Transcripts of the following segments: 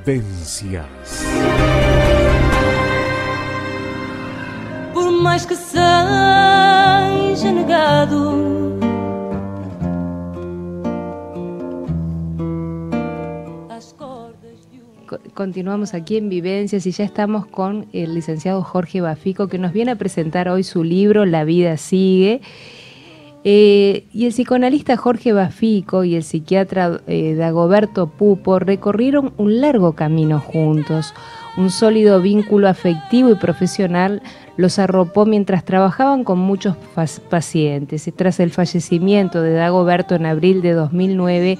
Vivencias. Por mais que seja negado, as cordas de Continuamos aquí en Vivencias y ya estamos con el licenciado Jorge Bafico, que nos viene a presentar hoy su libro La vida sigue. Y el psicoanalista Jorge Bafico y el psiquiatra Dagoberto Pupo recorrieron un largo camino juntos. Un sólido vínculo afectivo y profesional los arropó mientras trabajaban con muchos pacientes. Y tras el fallecimiento de Dagoberto en abril de 2009,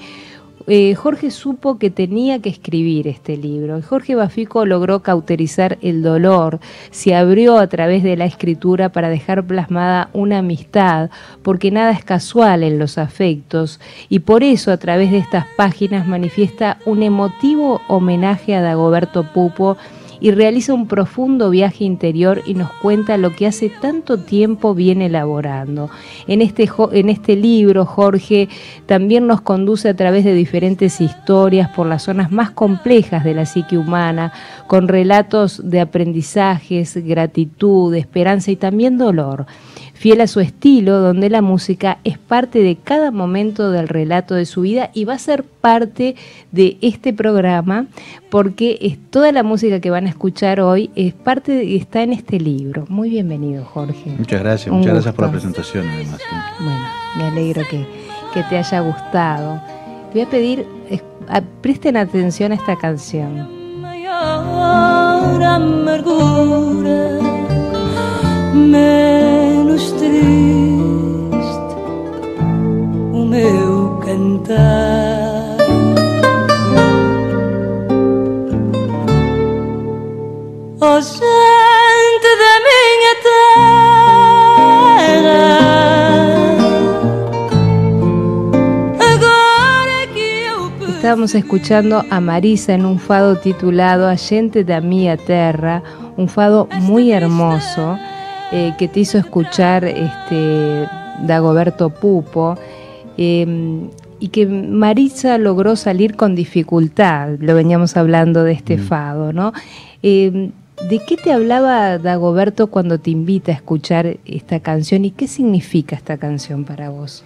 Jorge supo que tenía que escribir este libro. Jorge Bafico logró cauterizar el dolor, se abrió a través de la escritura para dejar plasmada una amistad, porque nada es casual en los afectos, y por eso a través de estas páginas manifiesta un emotivo homenaje a Dagoberto Pupo y realiza un profundo viaje interior y nos cuenta lo que hace tanto tiempo viene elaborando. En este libro, Jorge también nos conduce a través de diferentes historias por las zonas más complejas de la psique humana, con relatos de aprendizajes, gratitud, esperanza y también dolor. Fiel a su estilo, donde la música es parte de cada momento del relato de su vida y va a ser parte de este programa porque toda la música que van a escuchar hoy está en este libro. Muy bienvenido, Jorge. Muchas gracias por la presentación además. Bueno, me alegro que te haya gustado. Te voy a pedir, presten atención a esta canción. maior amargura, menos triste o meu cantar. Oh, gente da minha terra, agora que eu perdi. Estábamos escuchando a Marisa en un fado titulado A Gente da Mia Terra, un fado muy hermoso que te hizo escuchar Dagoberto Pupo, y que Marisa logró salir con dificultad. Lo veníamos hablando de este fado, ¿no? ¿De qué te hablaba Dagoberto cuando te invita a escuchar esta canción y qué significa esta canción para vos?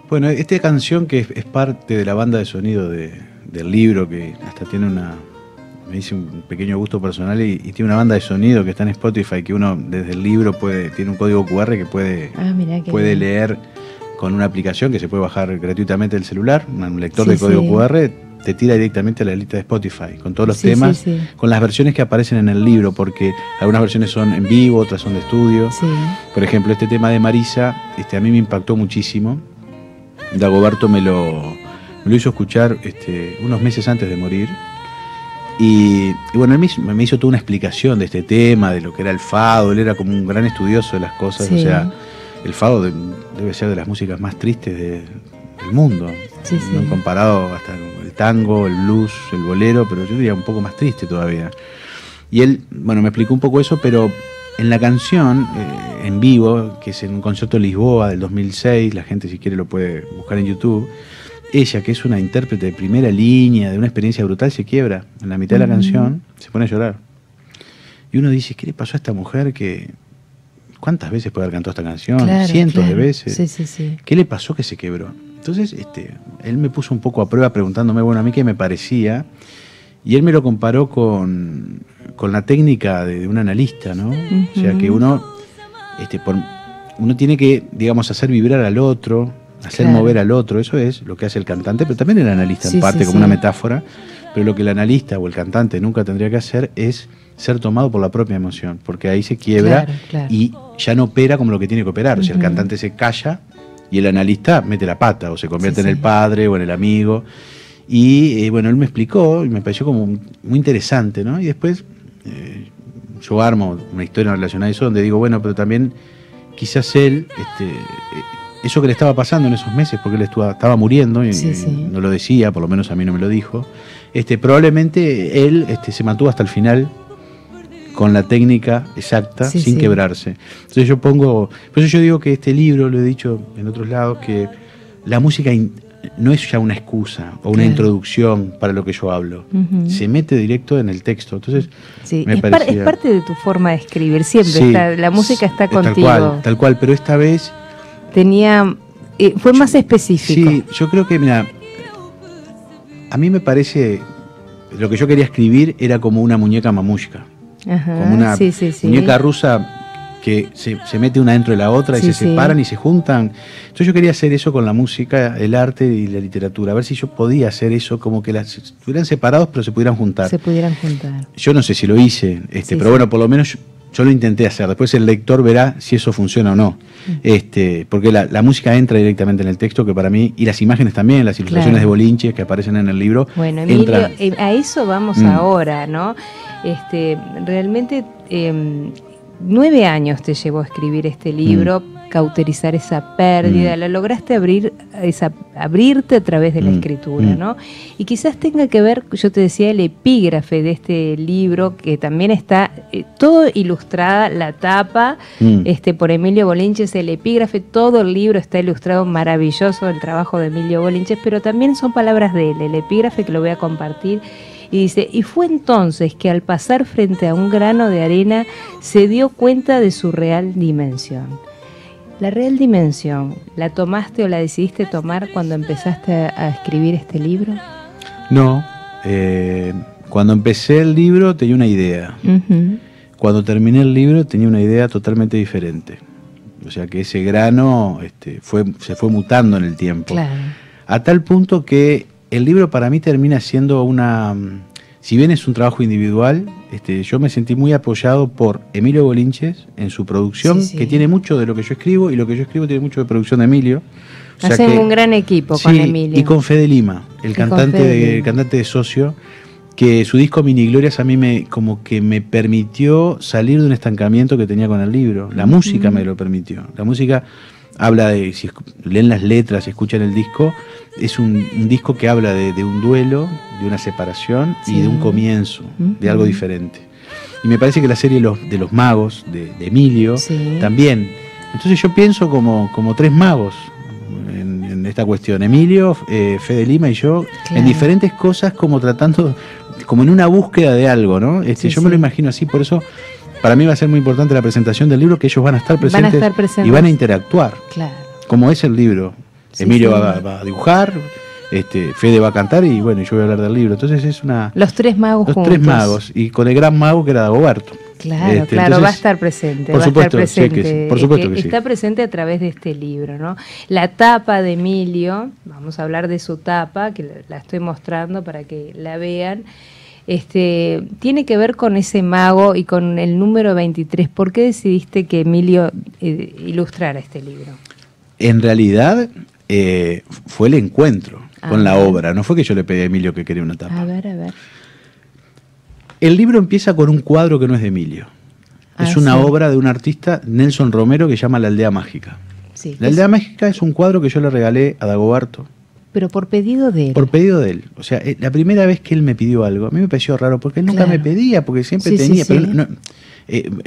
Bueno, esta canción que es parte de la banda de sonido del libro, que hasta tiene me dice un pequeño gusto personal y tiene una banda de sonido que está en Spotify, que uno desde el libro tiene un código QR que puede leer con una aplicación que se puede bajar gratuitamente del celular, un lector de código QR, te tira directamente a la lista de Spotify, con todos los temas, con las versiones que aparecen en el libro, porque algunas versiones son en vivo, otras son de estudio. Sí. Por ejemplo, este tema de Marisa, a mí me impactó muchísimo. Dagoberto me lo hizo escuchar unos meses antes de morir. Y bueno, él me hizo toda una explicación de este tema, de lo que era el fado. Él era como un gran estudioso de las cosas. Sí. O sea, el fado debe ser de las músicas más tristes del mundo. Sí, sí. ¿No? Comparado hasta el tango, el blues, el bolero, pero yo diría un poco más triste todavía. Y él, bueno, me explicó un poco eso, pero en la canción, en vivo, que es en un concierto de Lisboa del 2006, la gente si quiere lo puede buscar en YouTube, ella, que es una intérprete de primera línea, de una experiencia brutal, se quiebra en la mitad de la canción, se pone a llorar. Y uno dice, ¿qué le pasó a esta mujer que... ¿Cuántas veces puede haber cantado esta canción? Claro, cientos de veces. Sí, sí, sí. ¿Qué le pasó que se quebró? Entonces, él me puso un poco a prueba preguntándome, bueno, a mí qué me parecía, y él me lo comparó con la técnica de un analista, ¿no? O sea, que uno tiene que, digamos, hacer vibrar al otro, hacer mover al otro, eso es lo que hace el cantante, pero también el analista en parte, como una metáfora, pero lo que el analista o el cantante nunca tendría que hacer es ser tomado por la propia emoción, porque ahí se quiebra y ya no opera como lo que tiene que operar. O sea, el cantante se calla y el analista mete la pata o se convierte en el padre o en el amigo. Y bueno, él me explicó y me pareció como muy interesante, ¿no? Y después yo armo una historia relacionada a eso donde digo, bueno, pero también quizás él, eso que le estaba pasando en esos meses, porque él estaba muriendo y no lo decía, por lo menos a mí no me lo dijo, probablemente él se mantuvo hasta el final con la técnica exacta, sin quebrarse. Entonces por eso yo digo que este libro, lo he dicho en otros lados, que la música no es ya una excusa o una introducción para lo que yo hablo. Se mete directo en el texto. Entonces, sí, me es parecía... parte de tu forma de escribir, siempre Sí, la música está contigo. Tal cual, pero esta vez... fue más específico. Sí, yo creo que, mira, a mí me parece, lo que yo quería escribir era como una muñeca mamushka, como una muñeca rusa que se mete una dentro de la otra y se separan y se juntan. Entonces yo quería hacer eso con la música, el arte y la literatura, a ver si yo podía hacer eso, como que las estuvieran separados pero se pudieran juntar. Yo no sé si lo hice, pero bueno, por lo menos yo lo intenté hacer. Después el lector verá si eso funciona o no. Porque la música entra directamente en el texto, que para mí, y las imágenes también, las ilustraciones de bolinches que aparecen en el libro. Bueno, Emilio, a eso vamos ahora, ¿no? Realmente 9 años te llevó a escribir este libro, cauterizar esa pérdida, la lograste abrirte a través de la escritura, ¿no? Y quizás tenga que ver, yo te decía, el epígrafe de este libro, que también está todo ilustrada, la tapa, por Emilio Bolinches, el epígrafe, todo el libro está ilustrado, maravilloso el trabajo de Emilio Bolinches, pero también son palabras de él, el epígrafe que lo voy a compartir. Y dice, y fue entonces que al pasar frente a un grano de arena se dio cuenta de su real dimensión. ¿La real dimensión la tomaste o la decidiste tomar cuando empezaste a escribir este libro? No, cuando empecé el libro tenía una idea. Cuando terminé el libro tenía una idea totalmente diferente. O sea que ese grano se fue mutando en el tiempo. Claro. A tal punto que el libro para mí termina siendo si bien es un trabajo individual, yo me sentí muy apoyado por Emilio Bolinches en su producción, que tiene mucho de lo que yo escribo, y lo que yo escribo tiene mucho de producción de Emilio. O sea Hacen un gran equipo con Emilio. Y con Fede Lima, el cantante de Socio, que su disco Mini Glorias a mí como que me permitió salir de un estancamiento que tenía con el libro. La música me lo permitió. La música habla de, si leen las letras, escuchan el disco, es un disco que habla de un duelo, de una separación y de un comienzo, de algo diferente. Y me parece que la serie de los magos, de Emilio, también. Entonces yo pienso como 3 magos en esta cuestión. Emilio, Fede Lima y yo, en diferentes cosas, como tratando, como en una búsqueda de algo, ¿no? Yo me lo imagino así, por eso para mí va a ser muy importante la presentación del libro, que ellos van a estar presentes, y van a interactuar. Claro. Como es el libro. Emilio va a dibujar, Fede va a cantar y bueno, yo voy a hablar del libro. Entonces es los 3 magos juntos. Los 3 magos, y con el gran mago que era Dagoberto. Claro, entonces, va a estar presente. Por supuesto que sí. Está presente a través de este libro, ¿no? La tapa de Emilio, vamos a hablar de su tapa, que la estoy mostrando para que la vean. Tiene que ver con ese mago y con el número 23. ¿Por qué decidiste que Emilio ilustrara este libro? En realidad fue el encuentro con la obra. No fue que yo le pedí a Emilio que quería una tapa. A ver. El libro empieza con un cuadro que no es de Emilio. Es una obra de un artista, Nelson Romero, que se llama La Aldea Mágica. Sí, La Aldea Mágica es un cuadro que yo le regalé a Dagoberto. Pero por pedido de él. Por pedido de él. O sea, la primera vez que él me pidió algo, a mí me pareció raro, porque él nunca me pedía, porque siempre tenía. Pero no,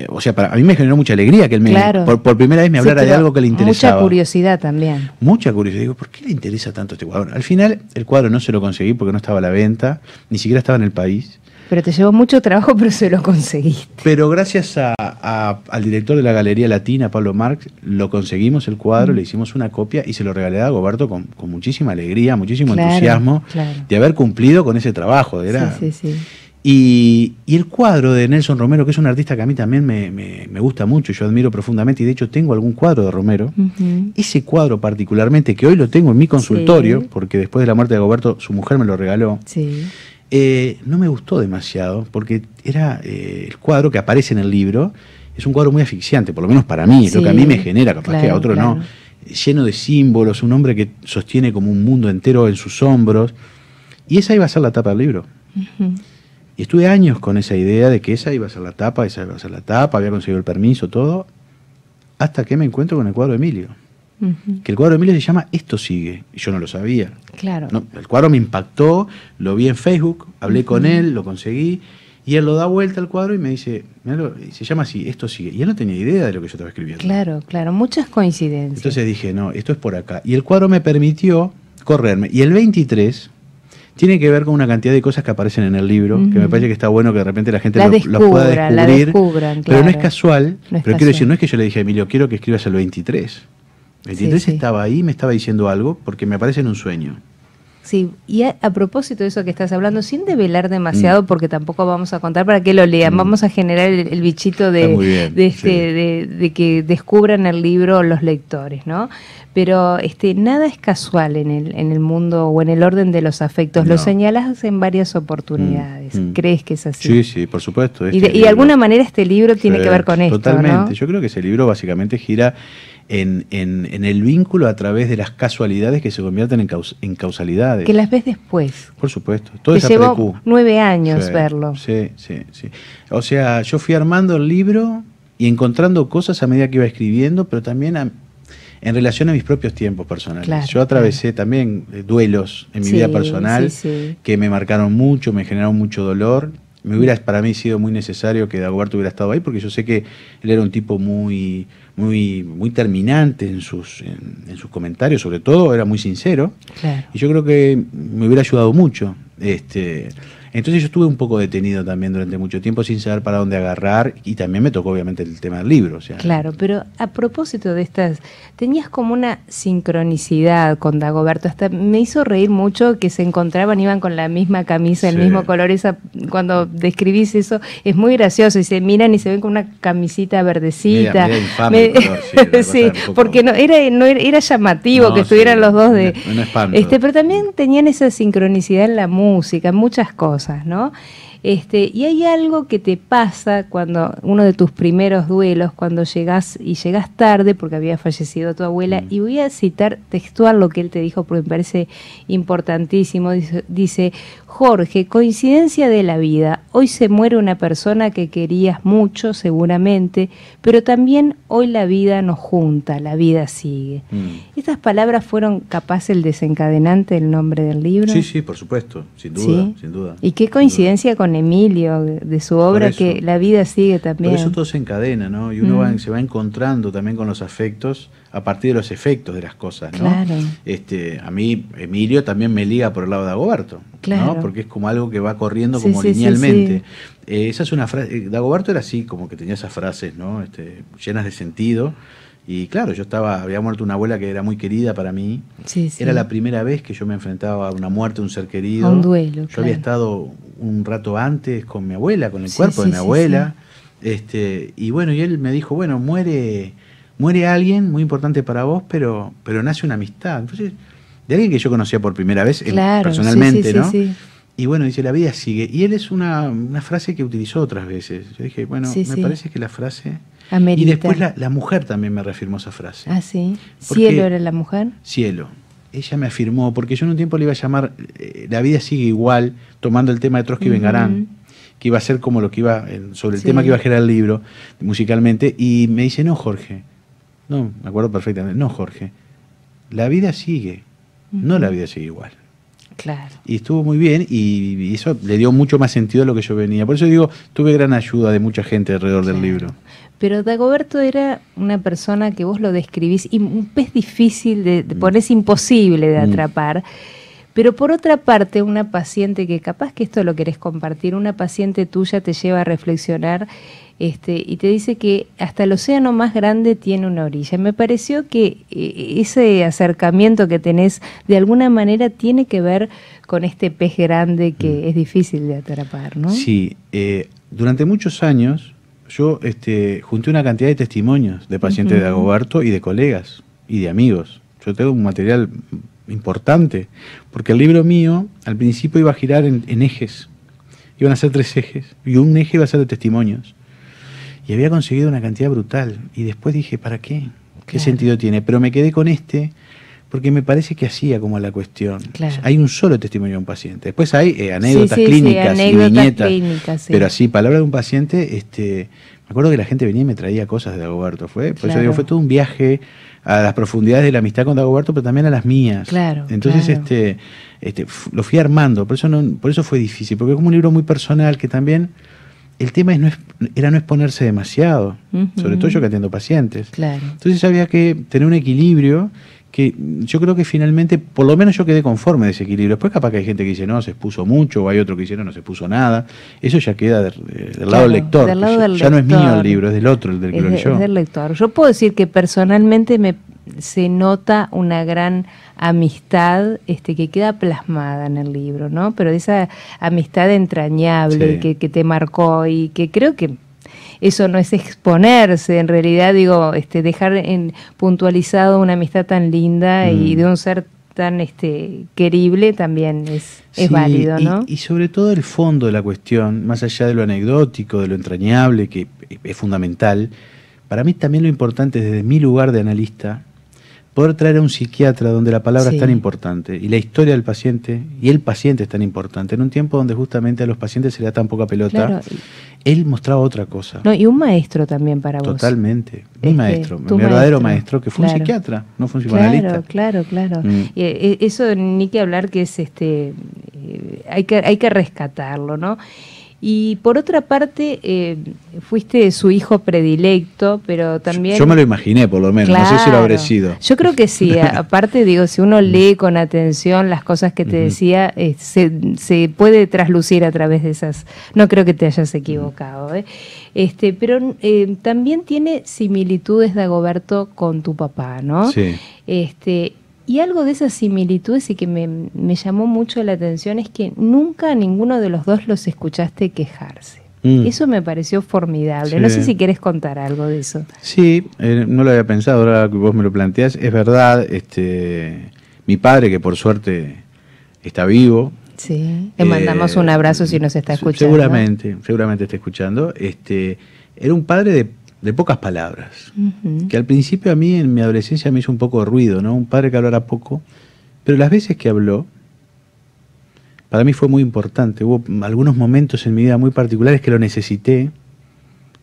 o sea, a mí me generó mucha alegría que él por primera vez me hablara de algo que le interesaba. Mucha curiosidad también. Mucha curiosidad. Digo, ¿por qué le interesa tanto este cuadro? Al final, el cuadro no se lo conseguí porque no estaba a la venta, ni siquiera estaba en el país. Pero te llevó mucho trabajo, pero se lo conseguiste. Pero gracias al director de la Galería Latina, Pablo Marx, lo conseguimos el cuadro, le hicimos una copia y se lo regalé a Dagoberto con muchísima alegría, muchísimo entusiasmo de haber cumplido con ese trabajo. Y el cuadro de Nelson Romero, que es un artista que a mí también me gusta mucho, yo admiro profundamente, y de hecho tengo algún cuadro de Romero. Ese cuadro particularmente, que hoy lo tengo en mi consultorio, porque después de la muerte de Dagoberto su mujer me lo regaló. No me gustó demasiado, porque era el cuadro que aparece en el libro, es un cuadro muy asfixiante, por lo menos para mí, es lo que a mí me genera, capaz que a otro no, lleno de símbolos, un hombre que sostiene como un mundo entero en sus hombros, y esa iba a ser la tapa del libro. Y estuve años con esa idea de que esa iba a ser la tapa, había conseguido el permiso, todo, hasta que me encuentro con el cuadro de Emilio. Que el cuadro de Emilio se llama Esto Sigue, y yo no lo sabía. No, el cuadro me impactó, lo vi en Facebook, hablé con él, lo conseguí, y él lo da vuelta al cuadro y me dice, se llama así, Esto Sigue. Y él no tenía idea de lo que yo estaba escribiendo. Claro, muchas coincidencias. Entonces dije, no, esto es por acá. Y el cuadro me permitió correrme. Y el 23 tiene que ver con una cantidad de cosas que aparecen en el libro, que me parece que está bueno que de repente la gente lo pueda descubrir, claro. pero no es casual. No es pero quiero decir, no es que yo le dije a Emilio, quiero que escribas el 23. El 23 estaba ahí, me estaba diciendo algo, porque me aparece en un sueño. Sí, y a propósito de eso que estás hablando, sin develar demasiado, porque tampoco vamos a contar para que lo lean, vamos a generar el bichito de que descubran el libro los lectores, ¿no? Pero nada es casual en el mundo o en el orden de los afectos, lo señalas en varias oportunidades. ¿Crees que es así? Sí, por supuesto. Y de alguna manera este libro tiene que ver con esto, totalmente. ¿no? Yo creo que ese libro básicamente gira en el vínculo a través de las casualidades que se convierten en causalidades. Que las ves después. Por supuesto. Todo Te llevó 9 años verlo. Sí. O sea, yo fui armando el libro y encontrando cosas a medida que iba escribiendo, pero también en relación a mis propios tiempos personales. Claro, yo atravesé también duelos en mi vida personal que me marcaron mucho, me generaron mucho dolor. Me hubiera para mí sido muy necesario que Dagoberto hubiera estado ahí, porque yo sé que él era un tipo muy terminante en sus comentarios, sobre todo era muy sincero. Claro. Y yo creo que me hubiera ayudado mucho. Entonces yo estuve un poco detenido también durante mucho tiempo sin saber para dónde agarrar, y también me tocó obviamente el tema del libro. O sea, claro, pero a propósito de estas, tenías como una sincronicidad con Dagoberto, hasta me hizo reír mucho que se encontraban, iban con la misma camisa, el mismo color, cuando describís eso, es muy gracioso, y se miran y se ven con una camisita verdecita. Media infame el color, sí, porque no era llamativo que estuvieran los dos de... No espanto. Pero también tenían esa sincronicidad en la música, en muchas cosas, ¿no? Y hay algo que te pasa cuando uno de tus primeros duelos, cuando llegás tarde porque había fallecido tu abuela, y voy a citar textual lo que él te dijo porque me parece importantísimo. Dice: Jorge, coincidencia de la vida, hoy se muere una persona que querías mucho seguramente, pero también hoy la vida nos junta, la vida sigue. ¿Estas palabras fueron capaz el desencadenante del nombre del libro? Sí, por supuesto, sin duda. Y qué coincidencia con Emilio, de su obra, que la vida sigue también. Por eso todo se encadena, ¿no? Y uno se va encontrando también con los afectos a partir de los efectos de las cosas, ¿no? Claro. A mí, Emilio también me liga por el lado de Dagoberto, claro, ¿no? Porque es como algo que va corriendo como linealmente. Esa es una frase. Dagoberto era así, como que tenía esas frases, ¿no? Llenas de sentido. Y claro, había muerto una abuela que era muy querida para mí. Era la primera vez que yo me enfrentaba a una muerte de un ser querido. A un duelo. Yo había estado un rato antes con mi abuela, con el cuerpo de mi abuela. Y bueno, y él me dijo, bueno, muere alguien muy importante para vos, pero nace una amistad. Entonces, de alguien que yo conocía por primera vez, personalmente, ¿no? Y bueno, dice, la vida sigue. Y él es una frase que utilizó otras veces. Yo dije, bueno, me parece que la frase... Amerita. Y después la mujer también me reafirmó esa frase. Ah, sí. ¿Cielo era la mujer? Cielo. Ella me afirmó, porque yo en un tiempo le iba a llamar La vida sigue igual, tomando el tema de Trotsky y Vengarán, que iba a ser como lo que iba, sobre el tema que iba a generar el libro, musicalmente, y me dice, no, Jorge, no, me acuerdo perfectamente, no, Jorge, la vida sigue, no la vida sigue igual. Claro. Y estuvo muy bien, y eso le dio mucho más sentido a lo que yo venía. Por eso digo, tuve gran ayuda de mucha gente alrededor del libro. Pero Dagoberto era una persona que vos lo describís, y un pez difícil de ponerse imposible de atrapar. Pero por otra parte, una paciente que capaz que esto lo querés compartir, una paciente tuya te lleva a reflexionar y te dice que hasta el océano más grande tiene una orilla. Me pareció que ese acercamiento que tenés de alguna manera tiene que ver con este pez grande que es difícil de atrapar, ¿no? Sí, durante muchos años yo junté una cantidad de testimonios de pacientes de Dagoberto y de colegas y de amigos. Yo tengo un material importante, porque el libro mío al principio iba a girar en ejes, iban a ser 3 ejes, y un eje iba a ser de testimonios, y había conseguido una cantidad brutal, y después dije, ¿para qué? ¿Qué sentido tiene? Pero me quedé con porque me parece que hacía como la cuestión. Hay un solo testimonio de un paciente, después hay anécdotas clínicas y viñetas, pero así, palabra de un paciente. Me acuerdo que la gente venía y me traía cosas de Dagoberto, por eso digo, fue todo un viaje a las profundidades de la amistad con Dagoberto, pero también a las mías. Entonces lo fui armando, por eso fue difícil, porque es como un libro muy personal, que también el tema era no exponerse demasiado, sobre todo yo que atiendo pacientes. Entonces había que tener un equilibrio que yo creo que finalmente, por lo menos yo quedé conforme de ese equilibrio. Después capaz que hay gente que dice, no, se expuso mucho, o hay otro que dice, no, no se puso nada. Eso ya queda del lado del lector. Del lado del ya no es lector. mío el libro, es del otro, el del que lo leyó. Es del lector. Yo puedo decir que personalmente se nota una gran amistad que queda plasmada en el libro, ¿no? Pero esa amistad entrañable Sí. que te marcó y que creo que eso no es exponerse, en realidad digo, dejar puntualizado una amistad tan linda y de un ser tan querible también es Sí, válido, ¿no? Y sobre todo el fondo de la cuestión, más allá de lo anecdótico, de lo entrañable, que es fundamental, para mí también lo importante desde mi lugar de analista, poder traer a un psiquiatra donde la palabra Sí. es tan importante y la historia del paciente y el paciente es tan importante, en un tiempo donde justamente a los pacientes se le da tan poca pelota, Claro. él mostraba otra cosa. No, y un maestro también para vos. Totalmente. Mi maestro, tu mi verdadero maestro, maestro, que fue un claro. psiquiatra, no fue un psicoanalista. Claro. Eso ni que hablar que es hay que rescatarlo, ¿no? Y por otra parte, fuiste su hijo predilecto, pero también... Yo me lo imaginé, por lo menos, no sé si lo habré sido. Yo creo que sí, aparte digo, si uno lee con atención las cosas que te decía, se puede traslucir a través de esas... No creo que te hayas equivocado, pero también tiene similitudes Dagoberto con tu papá, ¿no? Sí. Y algo de esas similitudes y que me llamó mucho la atención es que nunca a ninguno de los dos los escuchaste quejarse. Eso me pareció formidable. Sí. No sé si querés contar algo de eso. Sí, no lo había pensado, ahora que vos me lo planteás, es verdad, mi padre, que por suerte está vivo. Sí, le mandamos un abrazo si nos está escuchando. Seguramente está escuchando. Era un padre de pocas palabras, que al principio a mí en mi adolescencia me hizo un poco de ruido, ¿no? Un padre que hablara poco, pero las veces que habló, para mí fue muy importante. Hubo algunos momentos en mi vida muy particulares que lo necesité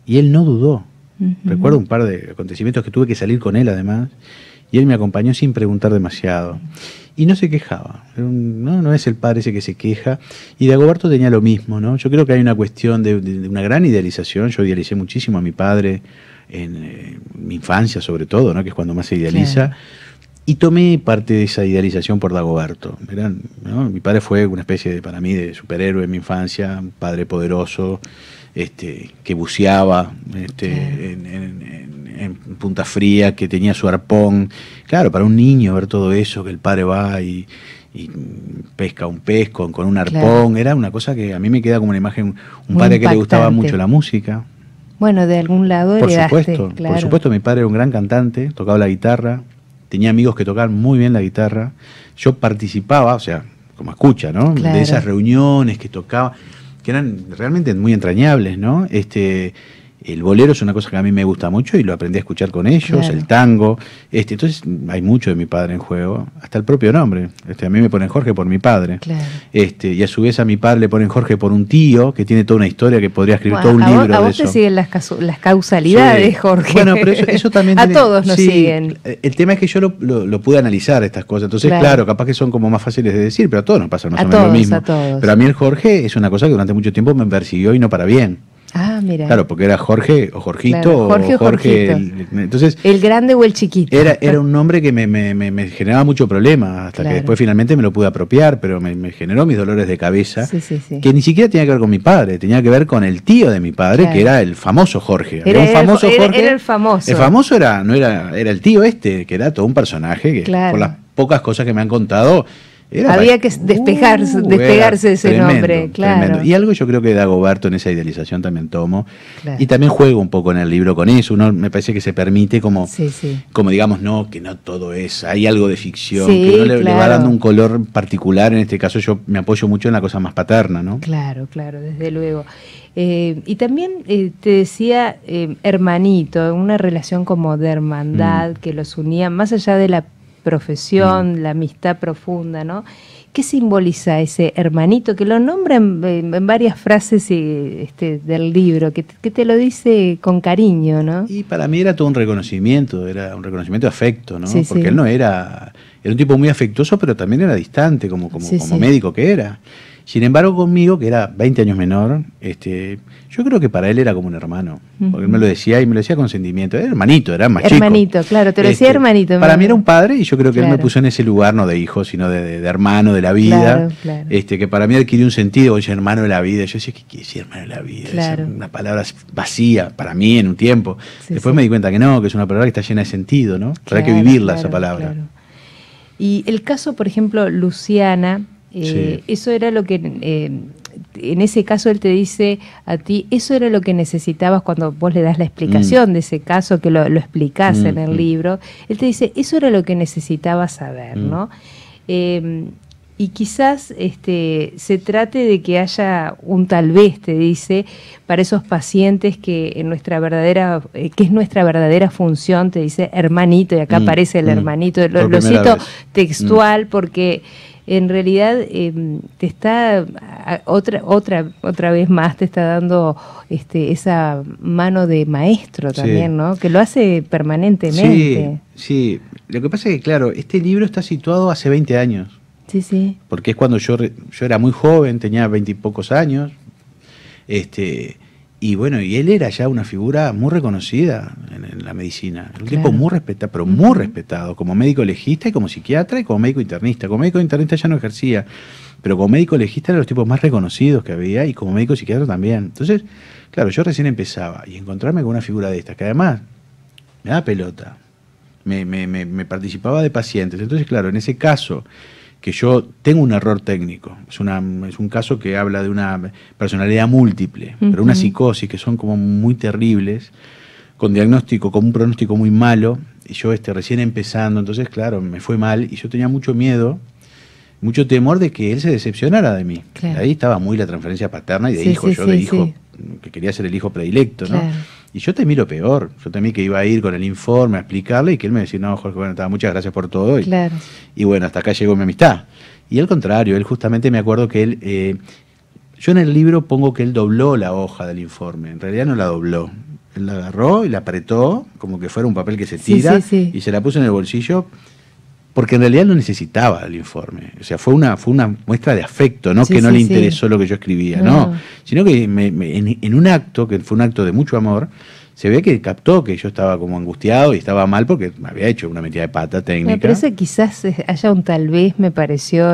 y él no dudó. Recuerdo un par de acontecimientos que tuve que salir con él además, y él me acompañó sin preguntar demasiado. Y no se quejaba, no es el padre ese que se queja. Y Dagoberto tenía lo mismo, ¿no? Yo creo que hay una cuestión de una gran idealización. Yo idealicé muchísimo a mi padre en mi infancia, sobre todo, ¿no? Que es cuando más se idealiza. Claro. Y tomé parte de esa idealización por Dagoberto. ¿No? Mi padre fue una especie, para mí, de superhéroe en mi infancia, un padre poderoso, que buceaba en Punta Fría, que tenía su arpón. Claro, para un niño ver todo eso, que el padre va y pesca un pez con un arpón, era una cosa que a mí me queda como una imagen, un padre que le gustaba mucho la música. Bueno, de algún lado heredaste, claro. Por supuesto, mi padre era un gran cantante, tocaba la guitarra, tenía amigos que tocaban muy bien la guitarra. Yo participaba, o sea, como escucha, ¿no? Claro. De esas reuniones que tocaba, que eran realmente muy entrañables, ¿no? El bolero es una cosa que a mí me gusta mucho y lo aprendí a escuchar con ellos, claro. El tango. Entonces hay mucho de mi padre en juego, hasta el propio nombre. A mí me ponen Jorge por mi padre. Claro. Y a su vez a mi padre le ponen Jorge por un tío que tiene toda una historia que podría escribir todo un libro de eso. A vos te siguen las causalidades, sí. Jorge. Bueno, pero eso también a todos nos siguen. El tema es que yo lo pude analizar estas cosas. Entonces, claro, capaz que son como más fáciles de decir, pero a todos nos pasa más o menos lo mismo. A todos. Pero a mí el Jorge es una cosa que durante mucho tiempo me persiguió y no para bien. Ah, mira. Claro, porque era Jorge o Jorgito, claro, Jorge. Entonces, el grande o el chiquito. Era un nombre que me generaba mucho problema, hasta que después finalmente me lo pude apropiar, pero me generó mis dolores de cabeza, que ni siquiera tenía que ver con mi padre, tenía que ver con el tío de mi padre, que era el famoso Jorge. Era el famoso Jorge. Era el famoso. El famoso era el tío que era todo un personaje, que por las pocas cosas que me han contado... Había que despegarse de ese nombre, claro. Tremendo. Y algo yo creo que Dagoberto en esa idealización también tomo. Claro. Y también juego un poco en el libro con eso. Uno me parece que se permite como digamos, que no todo es. Hay algo de ficción, que uno le va dando un color particular. En este caso yo me apoyo mucho en la cosa más paterna, ¿no? Claro, desde luego. Y también te decía hermanito, una relación como de hermandad que los unía, más allá de la profesión, la amistad profunda, ¿no? ¿Qué simboliza ese hermanito? Que lo nombra en varias frases del libro, que te lo dice con cariño, ¿no? Y para mí era todo un reconocimiento de afecto, ¿no? Porque él no era un tipo muy afectuoso, pero también era distante, como médico que era. Sin embargo, conmigo, que era 20 años menor, yo creo que para él era como un hermano. Porque él me lo decía y me lo decía con sentimiento. Era hermanito, era más chico. Hermanito, claro, te lo decía hermanito. Para mí era un padre y yo creo que él me puso en ese lugar, no de hijo, sino de hermano de la vida. Claro. Que para mí adquirió un sentido, oye, hermano de la vida. Yo decía, ¿qué quiere decir hermano de la vida? Claro. Es una palabra vacía para mí en un tiempo. Después me di cuenta que no, que es una palabra que está llena de sentido, ¿no? Pero hay que vivirla esa palabra. Claro. Y el caso, por ejemplo, Luciana, eso era lo que... en ese caso él te dice a ti, eso era lo que necesitabas cuando vos le das la explicación de ese caso, que lo explicás en el libro. Él te dice, eso era lo que necesitabas saber, ¿no? Y quizás se trate de que haya un tal vez, te dice, para esos pacientes que en nuestra verdadera, que es nuestra verdadera función, te dice hermanito, y acá aparece el hermanito, lo cito textual porque en realidad te está otra vez más te está dando esa mano de maestro también, ¿no? Que lo hace permanentemente. Sí. Lo que pasa es que, claro, este libro está situado hace 20 años. Sí. Porque es cuando yo era muy joven, tenía 20 y pocos años. Y bueno, y él era ya una figura muy reconocida en la medicina. Un tipo muy respetado, pero muy respetado, como médico legista y como psiquiatra y como médico internista. Como médico internista ya no ejercía, pero como médico legista era de los tipos más reconocidos que había y como médico psiquiatra también. Entonces, claro, yo recién empezaba y encontrarme con una figura de estas, que además me daba pelota, me participaba de pacientes. Entonces, claro, en ese caso que yo tengo un error técnico, es un caso que habla de una personalidad múltiple, pero una psicosis que son como muy terribles, con un pronóstico muy malo, y yo recién empezando, entonces claro, me fue mal, y yo tenía mucho miedo, mucho temor de que él se decepcionara de mí. Claro. Ahí estaba muy la transferencia paterna y de hijo, que quería ser el hijo predilecto, ¿no? Claro. Y yo temí lo peor, yo temí que iba a ir con el informe a explicarle y que él me decía, no, Jorge, bueno, muchas gracias por todo. Y bueno, hasta acá llegó mi amistad. Y al contrario, él justamente me acuerdo que él, yo en el libro pongo que él dobló la hoja del informe, en realidad no la dobló. Él la agarró y la apretó como que fuera un papel que se tira y se la puso en el bolsillo porque en realidad no necesitaba el informe. O sea, fue una muestra de afecto, no que no le interesó lo que yo escribía, no. Sino que en un acto, que fue un acto de mucho amor, se ve que captó que yo estaba como angustiado y estaba mal porque me había hecho una metida de pata técnica. Me parece que quizás haya un tal vez, me pareció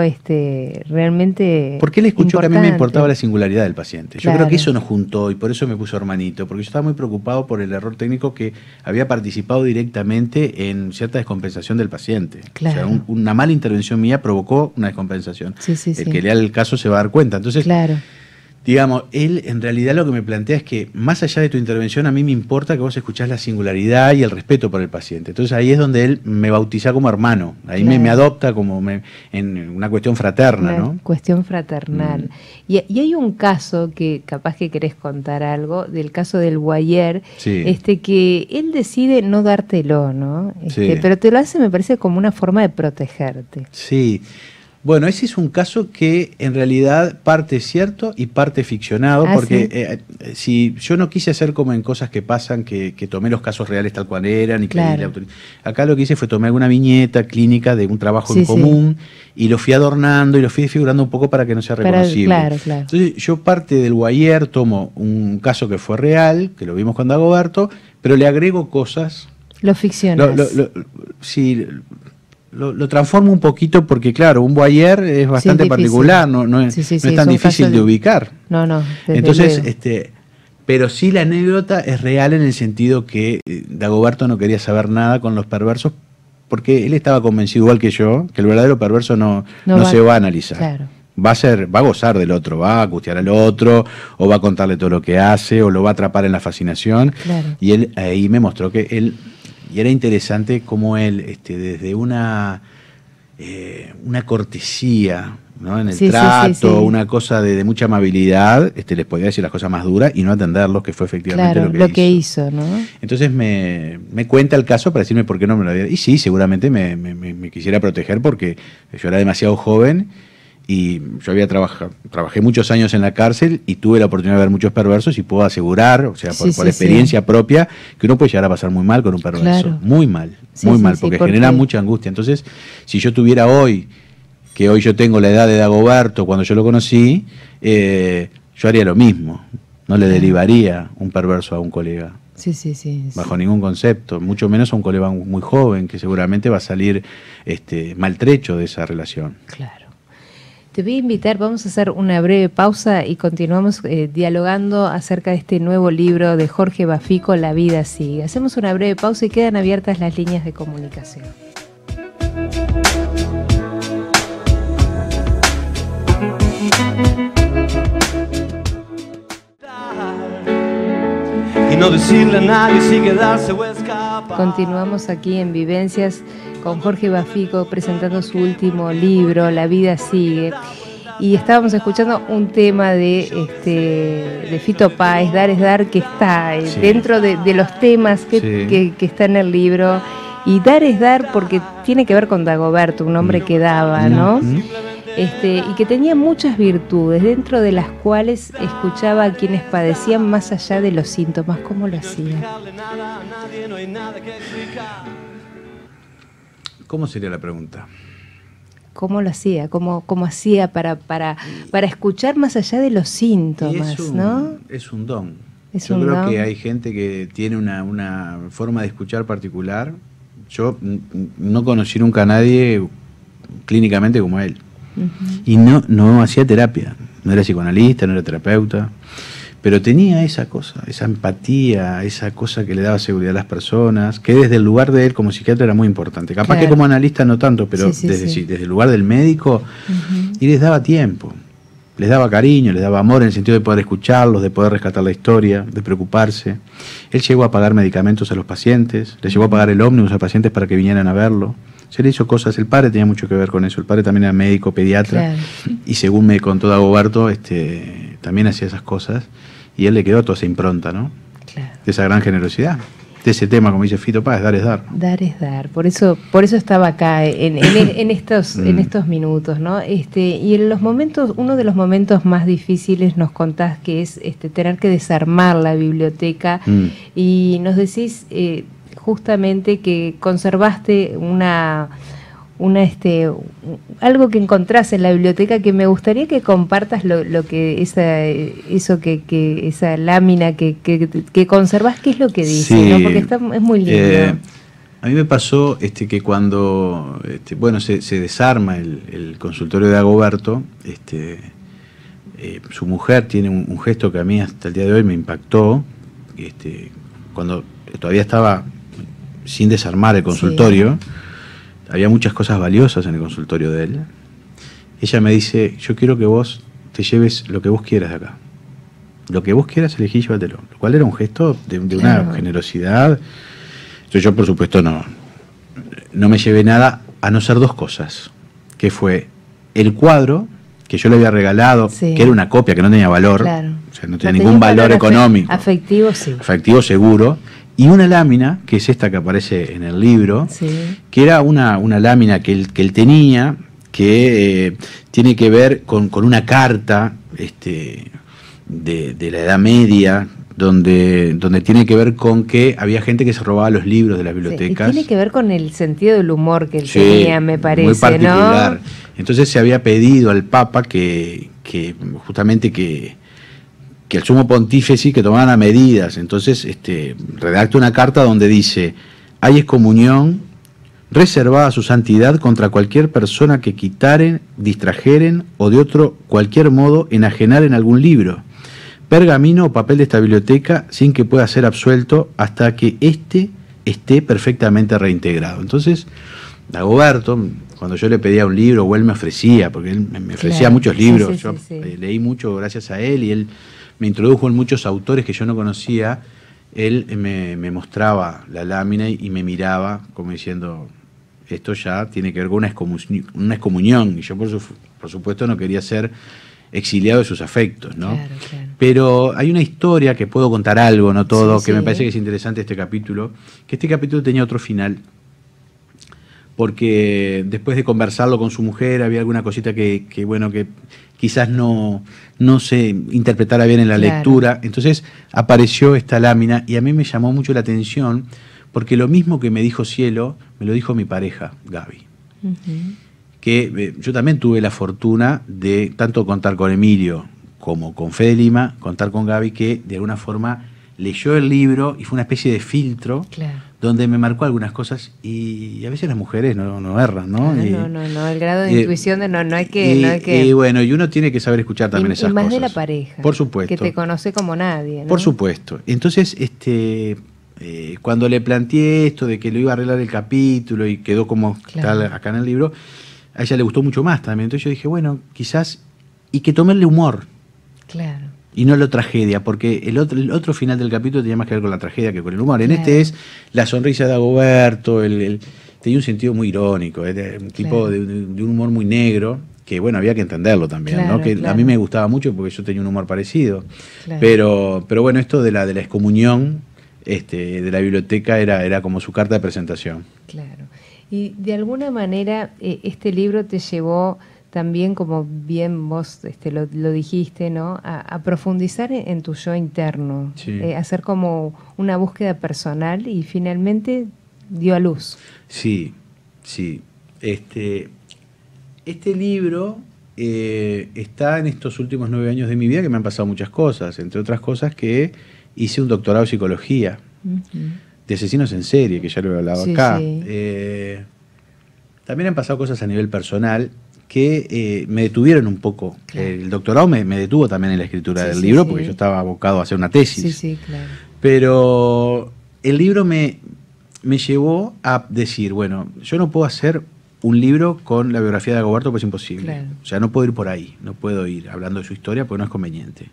realmente porque él escuchó que a mí me importaba la singularidad del paciente. Yo creo que eso nos juntó y por eso me puso hermanito, porque yo estaba muy preocupado por el error técnico que había participado directamente en cierta descompensación del paciente. Claro. O sea, una mala intervención mía provocó una descompensación. El que lea el caso se va a dar cuenta. Entonces, digamos, él en realidad lo que me plantea es que más allá de tu intervención a mí me importa que vos escuchás la singularidad y el respeto por el paciente. Entonces ahí es donde él me bautiza como hermano, ahí me adopta como en una cuestión fraterna, ¿no? Cuestión fraternal. Y hay un caso que capaz que querés contar algo, del caso del Guayer, que él decide no dártelo, ¿no? Pero te lo hace, me parece, como una forma de protegerte. Sí. Bueno, ese es un caso que en realidad parte cierto y parte ficcionado, porque si yo no quise hacer como en cosas que pasan, que tomé los casos reales tal cual eran y que acá lo que hice fue tomar alguna viñeta clínica de un trabajo en común y lo fui adornando y lo fui desfigurando un poco para que no sea reconocible. Entonces yo parte del Guayer, tomo un caso que fue real, que lo vimos con Dagoberto, pero le agrego cosas. Lo ficcionas. Lo transformo un poquito porque, claro, un Guayer es bastante particular, no es tan difícil de ubicar. No. Entonces, pero sí la anécdota es real en el sentido que Dagoberto no quería saber nada con los perversos porque él estaba convencido, igual que yo, que el verdadero perverso no se va a analizar. Claro. Va a gozar del otro, va a angustiar al otro, o va a contarle todo lo que hace, o lo va a atrapar en la fascinación. Claro. Y él ahí me mostró que él... Y era interesante cómo él, desde una cortesía, ¿no? En el trato, una cosa de mucha amabilidad, les podía decir las cosas más duras y no atenderlos, que fue efectivamente lo que hizo, ¿no? Entonces me cuenta el caso para decirme por qué no me lo había... Y sí, seguramente me quisiera proteger porque yo era demasiado joven y yo trabajé muchos años en la cárcel y tuve la oportunidad de ver muchos perversos y puedo asegurar, o sea, por experiencia propia, que uno puede llegar a pasar muy mal con un perverso. Claro. Muy mal, porque genera mucha angustia. Entonces, si yo tuviera hoy que hoy yo tengo la edad de Dagoberto cuando yo lo conocí, yo haría lo mismo. No le derivaría un perverso a un colega. Sí, sí, sí. Bajo ningún concepto, mucho menos a un colega muy joven que seguramente va a salir maltrecho de esa relación. Claro. Te voy a invitar, vamos a hacer una breve pausa y continuamos dialogando acerca de este nuevo libro de Jorge Bafico, La vida sigue. Hacemos una breve pausa y quedan abiertas las líneas de comunicación. Y no decirle a nadie si quedarse o escapar. Continuamos aquí en Vivencias con Jorge Bafico presentando su último libro, La vida sigue. Y estábamos escuchando un tema de Fito Páez, Dar es dar, que está Sí. dentro de los temas que está en el libro. Y dar es dar porque tiene que ver con Dagoberto, un hombre que daba, ¿no? Y que tenía muchas virtudes, dentro de las cuales escuchaba a quienes padecían más allá de los síntomas. ¿Cómo lo hacía? ¿Cómo sería la pregunta? ¿Cómo lo hacía? ¿Cómo hacía para escuchar más allá de los síntomas, ¿no? Es un don. Yo creo que hay gente que tiene una forma de escuchar particular. Yo no conocí nunca a nadie clínicamente como él. Y no hacía terapia, no era psicoanalista, no era terapeuta, pero tenía esa cosa, esa empatía, esa cosa que le daba seguridad a las personas, que desde el lugar de él como psiquiatra era muy importante. Capaz que como analista no tanto, pero desde el lugar del médico, y les daba tiempo, les daba cariño, les daba amor en el sentido de poder escucharlos, de poder rescatar la historia, de preocuparse. Él llegó a pagar medicamentos a los pacientes, le llegó a pagar el ómnibus a pacientes para que vinieran a verlo. Se le hizo cosas, el padre tenía mucho que ver con eso, el padre también era médico, pediatra, y según me contó Dagoberto, también hacía esas cosas, y él le quedó toda esa impronta, ¿no? Claro. De esa gran generosidad, de ese tema, como dice Fito Páez, dar es dar. Dar es dar, por eso estaba acá en estos minutos, ¿no? Y en los momentos, uno de los momentos más difíciles nos contás que es tener que desarmar la biblioteca, y nos decís justamente que conservaste algo que encontrás en la biblioteca, que me gustaría que compartas lo que esa lámina que conservás, qué es lo que dice, sí, ¿no? Porque es muy lindo. A mí me pasó que cuando se desarma el consultorio de Dagoberto, su mujer tiene un gesto que a mí hasta el día de hoy me impactó, cuando todavía estaba sin desarmar el consultorio. Sí. Había muchas cosas valiosas en el consultorio de él. Ella me dice, yo quiero que vos te lleves lo que vos quieras de acá. Lo que vos quieras, elegí, llévatelo. Lo cual era un gesto de una generosidad. Entonces yo, por supuesto, no me llevé nada, a no ser dos cosas. Que fue el cuadro que yo le había regalado, que era una copia, que no tenía valor. Claro. O sea, no tenía ningún valor económico. Afectivo, sí. Afectivo, seguro. Y una lámina, que es esta que aparece en el libro, que era una lámina que él tenía, que tiene que ver con una carta de la Edad Media, donde tiene que ver con que había gente que se robaba los libros de las bibliotecas. Y tiene que ver con el sentido del humor que él tenía, me parece, muy particular, ¿no? Entonces se había pedido al Papa que justamente que el sumo pontífice que tomara medidas. Entonces redacta una carta donde dice: hay excomunión reservada a su santidad contra cualquier persona que quitaren, distrajeren o de otro cualquier modo enajenaren algún libro, pergamino o papel de esta biblioteca sin que pueda ser absuelto hasta que éste esté perfectamente reintegrado. Entonces Dagoberto, cuando yo le pedía un libro o él me ofrecía, porque él me ofrecía muchos libros, yo leí mucho gracias a él, y él me introdujo en muchos autores que yo no conocía. Él me mostraba la lámina y me miraba como diciendo, esto ya tiene que ver con una excomunión, y yo por supuesto no quería ser exiliado de sus afectos, ¿no? Claro, claro. Pero hay una historia que puedo contar algo, no todo, que me parece que es interesante este capítulo, que este capítulo tenía otro final, porque después de conversarlo con su mujer había alguna cosita que quizás no se interpretara bien en la lectura. Entonces apareció esta lámina y a mí me llamó mucho la atención, porque lo mismo que me dijo Cielo, me lo dijo mi pareja, Gaby. que yo también tuve la fortuna de tanto contar con Emilio como con Fede Lima, contar con Gaby, que de alguna forma leyó el libro y fue una especie de filtro, Claro. donde me marcó algunas cosas, y a veces las mujeres no erran, ¿no? No, el grado de intuición de no hay que... Y bueno, y uno tiene que saber escuchar también esas y más cosas. de la pareja. Por supuesto. Que te conoce como nadie, ¿no? Por supuesto. Entonces, cuando le planteé esto de que lo iba a arreglar el capítulo y quedó como Claro. está acá en el libro, a ella le gustó mucho más también. Entonces yo dije, bueno, quizás, y que tomarle humor. Claro. Y no lo tragedia, porque el otro final del capítulo tenía más que ver con la tragedia que con el humor. En Claro. este es la sonrisa de Dagoberto, tenía un sentido muy irónico, era un tipo de un humor muy negro, que bueno, había que entenderlo también, Claro, ¿no? Que claro. a mí me gustaba mucho porque yo tenía un humor parecido. Claro. Pero bueno, esto de la excomunión de la biblioteca era como su carta de presentación. Claro. Y de alguna manera este libro te llevó también, como bien vos lo dijiste, ¿no? A profundizar en tu yo interno, Sí. hacer como una búsqueda personal y finalmente dio a luz. Sí, sí. Este libro está en estos últimos 9 años de mi vida, que me han pasado muchas cosas, entre otras cosas que hice un doctorado en psicología de asesinos en serie, que ya lo he hablado Sí, acá. sí. También han pasado cosas a nivel personal que me detuvieron un poco. Claro. El doctorado me detuvo también en la escritura Sí, del sí, libro, sí. porque yo estaba abocado a hacer una tesis. Sí, sí, claro. Pero el libro me llevó a decir, bueno, yo no puedo hacer un libro con la biografía de Dagoberto, pues es imposible. Claro. O sea, no puedo ir por ahí, no puedo ir hablando de su historia porque no es conveniente.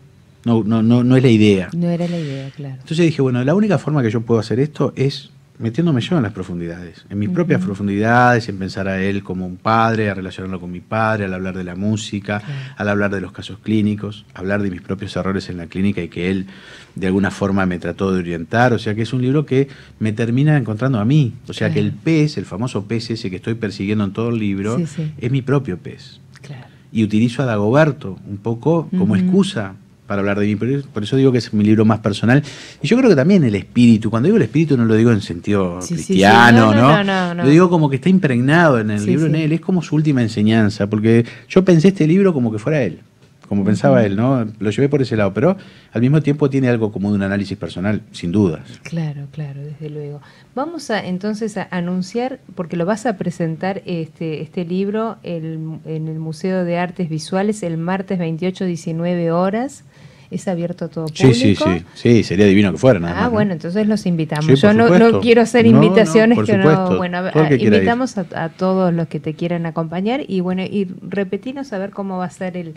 No es la idea. No era la idea, claro. Entonces dije, bueno, la única forma que yo puedo hacer esto es metiéndome yo en las profundidades, en mis propias profundidades, en pensar a él como un padre, a relacionarlo con mi padre, al hablar de la música, al hablar de los casos clínicos, hablar de mis propios errores en la clínica y que él de alguna forma me trató de orientar. O sea que es un libro que me termina encontrando a mí. O sea que el pez, el famoso pez ese que estoy persiguiendo en todo el libro, Sí, sí. es mi propio pez. Claro. Y utilizo a Dagoberto un poco como excusa para hablar de mí. Por eso digo que es mi libro más personal. Y yo creo que también el espíritu, cuando digo el espíritu no lo digo en sentido Sí, sí, cristiano, sí. ¿no? No. Lo digo como que está impregnado en el Sí, libro, sí. en él. Es como su última enseñanza, porque yo pensé este libro como que fuera él, como pensaba él, ¿no? Lo llevé por ese lado, pero al mismo tiempo tiene algo como de un análisis personal, sin dudas. Claro, desde luego. Vamos entonces a anunciar, porque lo vas a presentar este libro en el Museo de Artes Visuales el martes 28, 19 horas. Es abierto a todo público. Sí, sería divino que fuera, nada más, ¿no? Bueno, entonces los invitamos. Sí, yo por no supuesto. quiero hacer No, invitaciones por que supuesto. no. Bueno, Todo el que quiera invitamos a todos los que te quieran acompañar y bueno, y repetirnos a ver cómo va a ser el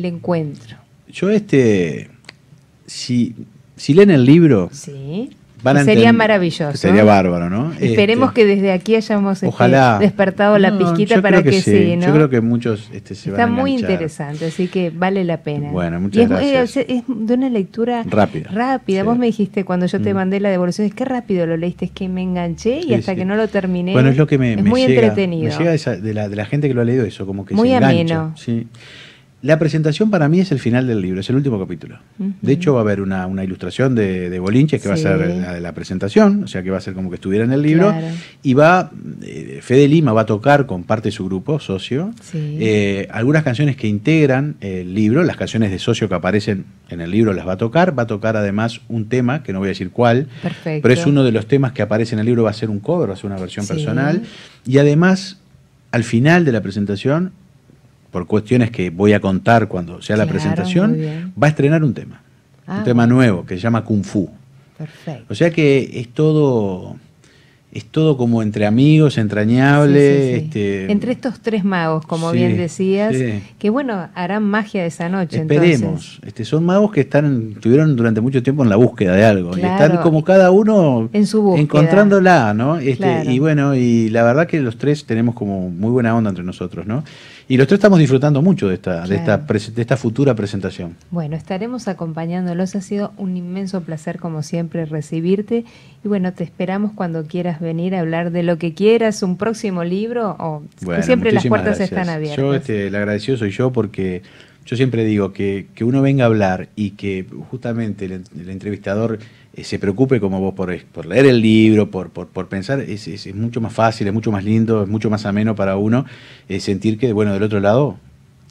encuentro. Yo si leen el libro, Sí. van a Sería entender- maravilloso. Sería bárbaro, ¿no? Esperemos que desde aquí hayamos ojalá despertado la No, pizquita yo para creo que sí, ¿no? Yo creo que muchos se Está van a muy enganchar. interesante, así que vale la pena. Bueno, muchas Y gracias. es de una lectura Rápida. Sí. Vos me dijiste cuando yo te mandé la devolución, es que rápido lo leíste, es que me enganché y Sí, hasta sí. que no lo terminé. Bueno, es lo que me muy llega, entretenido. Me llega de la gente que lo ha leído eso, como que Muy se engancha. ameno. Sí. La presentación para mí es el final del libro, es el último capítulo. De hecho, va a haber una ilustración de Bolinches que va a Sí. ser la de la presentación, o sea que va a ser como que estuviera en el libro. Claro. Y Fede Lima va a tocar con parte de su grupo, socio, Sí. algunas canciones que integran el libro, las canciones de socio que aparecen en el libro las va a tocar además un tema, que no voy a decir cuál, Perfecto. pero es uno de los temas que aparece en el libro, va a ser un cover, va a ser una versión Sí. personal. Y además, al final de la presentación, por cuestiones que voy a contar cuando sea la Claro, presentación, muy bien. va a estrenar un tema. Un tema nuevo que se llama Kung Fu. Perfecto. O sea que es todo como entre amigos, entrañable. Sí, sí, sí. Entre estos tres magos, como Sí, bien decías, sí. que bueno, harán magia esa noche. Esperemos. Entonces. Son magos que estuvieron durante mucho tiempo en la búsqueda de algo. Y Claro. están como cada uno En su búsqueda. encontrándola, ¿no? Claro. Y bueno, y la verdad que los tres tenemos como muy buena onda entre nosotros, ¿no? Y los tres estamos disfrutando mucho de esta futura presentación. Bueno, estaremos acompañándolos. Ha sido un inmenso placer, como siempre, recibirte. Y bueno, te esperamos cuando quieras venir a hablar de lo que quieras, un próximo libro, o Bueno, siempre las muchísimas puertas gracias. están abiertas. Yo, el agradecido soy yo porque yo siempre digo que uno venga a hablar y que justamente el entrevistador se preocupe como vos por leer el libro, por pensar, es mucho más fácil, es mucho más lindo, es mucho más ameno para uno sentir que, bueno, del otro lado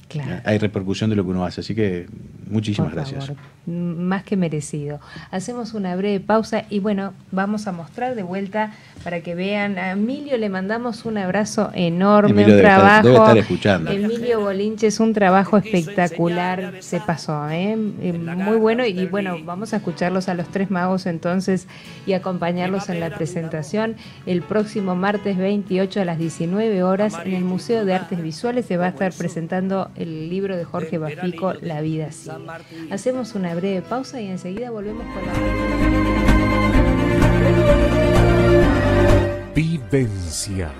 Claro. hay repercusión de lo que uno hace. Así que muchísimas gracias. Favor, más que merecido. Hacemos una breve pausa y bueno, vamos a mostrar de vuelta para que vean. A Emilio le mandamos un abrazo enorme, Emilio un trabajo. debe estar escuchando. Emilio Bolinche es un trabajo espectacular, se pasó, muy bueno. Y bueno, vamos a escucharlos a los Tres Magos entonces y acompañarlos en la presentación el próximo martes 28 a las 19 horas en el Museo de Artes Visuales. Se va a estar presentando el libro de Jorge Bafico, La vida sigue. Hacemos una breve pausa y enseguida volvemos con la... Vivencias.